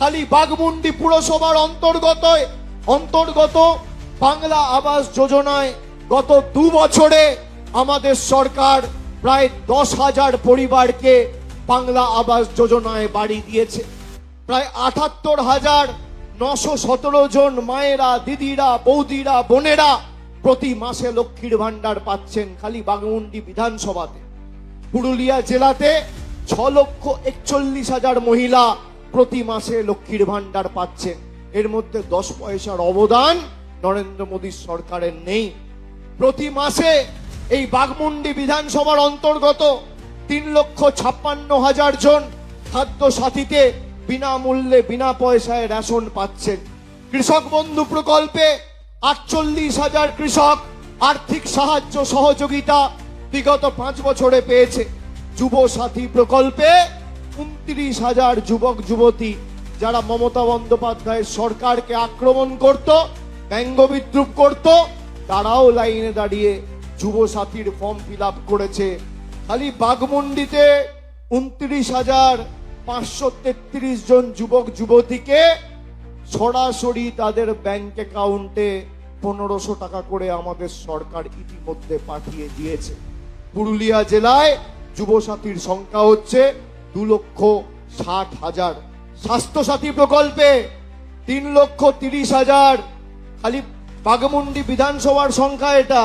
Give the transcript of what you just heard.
খালি বাঘমুন্ডি পুরসভার অন্তর্গত বাংলা আবাস যোজনায় গত 2 বছরে আমাদের সরকার প্রায় 10,000 পরিবারকে বাংলা আবাস যোজনায় বাড়ি দিয়েছে। প্রায় 78,917 জন মায়েরা, দিদিরা, বৌদিরা, বোনেরা প্রতি মাসে লক্ষ্মীর ভান্ডার পাচ্ছেন খালি বাঘমুন্ডি বিধানসভাতে। পুরুলিয়া জেলাতে 6,41,000 মহিলা প্রতি মাসে লক্ষ্মীর ভান্ডার পাচ্ছেন। এর মধ্যে 10 পয়সার অবদান নরেন্দ্র মোদীর সরকারের নেই। প্রতি মাসে এই বাঘমুন্ডি বিধানসভার অন্তর্গত 3,56,000 জন খাদ্য সাথীতে বিনামূল্যে বিনা পয়সায় রেশন পাচ্ছেন। কৃষক বন্ধু প্রকল্পে 48,000 কৃষক আর্থিক সাহায্য সহযোগিতা বিগত 5 বছরে পেয়েছে। যুব সাথী প্রকল্পে 29,000 যুবক যুবতী যারা মমতা বন্দ্যোপাধ্যায়ের সরকারকে আক্রমণ করত, ব্যঙ্গ বিদ্রুপ করত, তারাও লাইনে দাঁড়িয়ে যুব সাথীর ফর্ম ফিল আপ করেছে। খালি বাঘমুন্ডিতে 29,533 জন যুবক যুবতীকে সরাসরি তাদের ব্যাংক অ্যাকাউন্টে 1500 টাকা করে আমাদের সরকার ইতিমধ্যে পাঠিয়ে দিয়েছে। পুরুলিয়া জেলায় যুব সাথীর সংখ্যা হচ্ছে 2,60,000। স্বাস্থ্য সাথী প্রকল্পে 3,30,000। খালি বাঘমুন্ডি বিধানসভার সংখ্যা এটা।